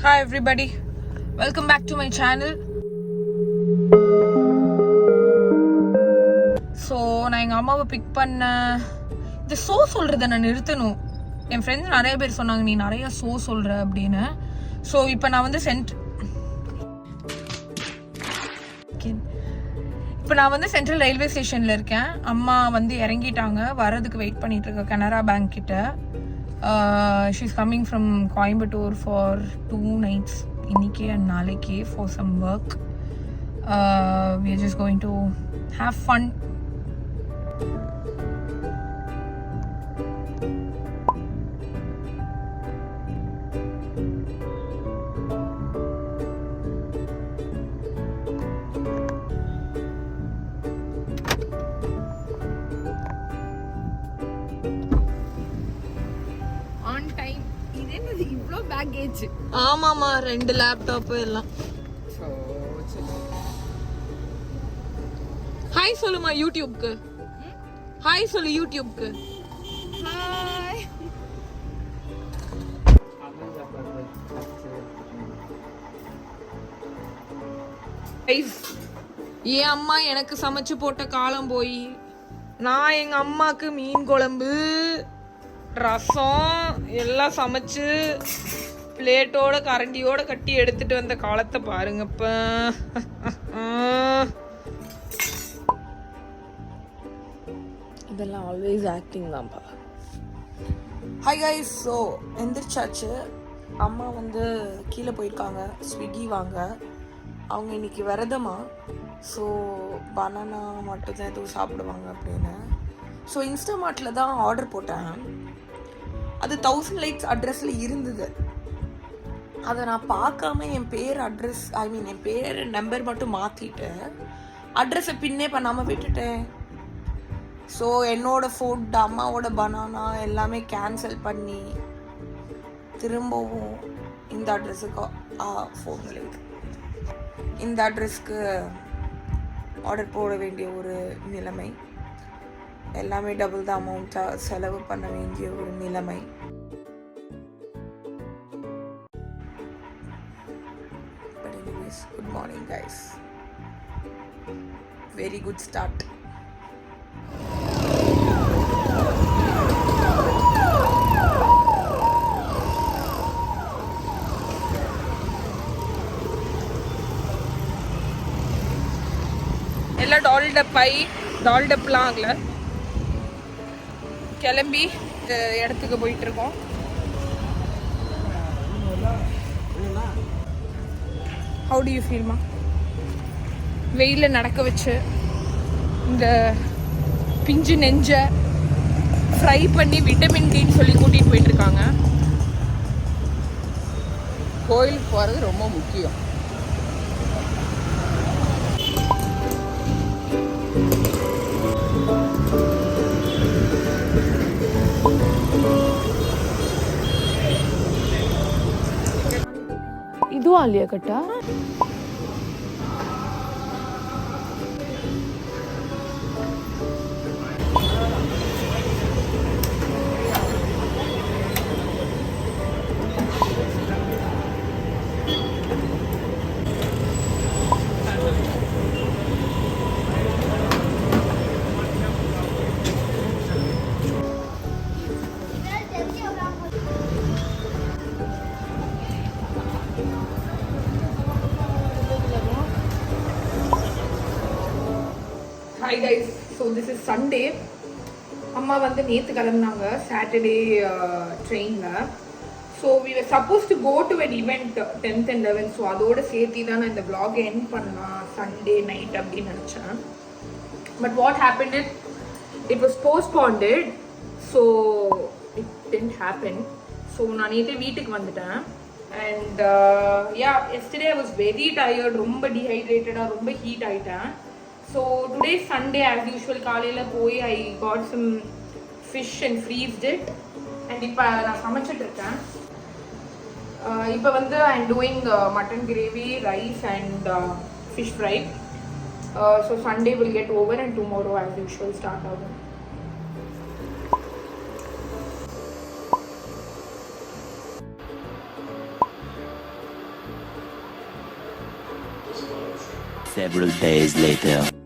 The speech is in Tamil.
Hi everybody, welcome back to my channel. So நான் எங்கள் அம்மாவை பிக் பண்ண இந்த சொல்கிறத நான் நிறுத்தணும். என் ஃப்ரெண்ட்ஸ் நிறைய பேர் சொன்னாங்க நீ நிறைய சொல்கிற அப்படின்னு. ஸோ இப்போ நான் வந்து சென்ட்ரல் ரயில்வே ஸ்டேஷனில் இருக்கேன். அம்மா வந்து இறங்கிட்டாங்க, வர்றதுக்கு வெயிட் பண்ணிட்டு இருக்கேன் கனரா பேங்க் கிட்ட. She's coming from Coimbatore for 2 nights இன்னைக்கு அண்ட் நாளைக்கு for some work. we are just going to have fun. இவ்ளோ பேக்கேஜ். ஆமாமா, 2 லேப்டாப் எல்லாம். ஹாய் சொல்லுமா யூடியூப்க்கு. ஹாய் சொல்லு யூடியூப்க்கு. ஹாய். என் அம்மா எனக்கு சமைச்சு போட்ட காலம் போய் நான் எங்க அம்மாக்கு மீன் குழம்பு ரசம் எல்லாம் சமைச்சு பிளேட்டோட கரண்டியோட கட்டி எடுத்துட்டு வந்த காலத்தை பாருங்கப்ப. இதெல்லாம் ஆல்வேஸ் ஆக்டிங் தான்ப்பா. ஹாய் கைஸ், ஸோ எந்திரிச்சாச்சு. அம்மா வந்து கீழே போயிருக்காங்க ஸ்விக்கி வாங்க. அவங்க இன்னைக்கு விரதமா, ஸோ பனானா மட்டும் தான் எதுவும் சாப்பிடுவாங்க அப்படின்னு. ஸோ இன்ஸ்டாமார்ட்டில் தான் ஆர்டர் போட்டேன். அது 1000 likes அட்ரஸில் இருந்தது. அதை நான் பார்க்காம என் பேர் நம்பர் மட்டும் மாற்றிட்டு அட்ரஸை பின்னே பண்ணாமல் விட்டுட்டேன். ஸோ என்னோட ஃபுட், அம்மாவோட பனானா எல்லாமே கேன்சல் பண்ணி திரும்பவும் இந்த அட்ரஸுக்கு இந்த அட்ரஸ்க்கு ஆர்டர் போட வேண்டிய ஒரு நிலைமை. எல்லாமே டபுள் த அமௌண்ட்டாக செலவு பண்ண வேண்டிய ஒரு நிலைமை. But anyways, good morning guys. Very good start. எல்லாம் டால்டப்லாம் ஆகல. கிளம்பி இடத்துக்கு போயிட்டு இருக்கோம். ஹவு டு யூ ஃபீல்மா? வெயிலில் நடக்க வச்சு இந்த பிஞ்சு நெஞ்ச ஃப்ரை பண்ணி விட்டமின் டின்னு சொல்லி கூட்டிகிட்டு போயிட்டுருக்காங்க. கோயிலுக்கு போகிறது ரொம்ப முக்கியம். ಇದು ಆಲಿಯಾ ಕಟ್ಟ. Hi guys, so this is Sunday. அம்மா வந்து நேற்று கிளம்புனாங்க சாட்டர்டே ட்ரெயினில். So we were supposed to go to an event 10th and 11th. So அதோடு சேர்த்து தான் நான் இந்த vlog எண்ட் பண்ணலாம் சண்டே நைட் அப்படின்னு நினச்சேன். But what happened it was postponed. So it didn't happen. So நான் நேற்று வீட்டுக்கு வந்துட்டேன். And yesterday I was very tired, ரொம்ப டீஹைட்ரேட்டடாக ரொம்ப ஹீட் ஆகிட்டேன். So today is Sunday as usual. காலையில் போய் I got some fish and freezed it. And இப்போ நான் சமைச்சிட்டு இருக்கேன். இப்போ வந்து I am doing mutton gravy, rice and fish fry. So Sunday will get over and tomorrow as usual start ஆகும். Several days later.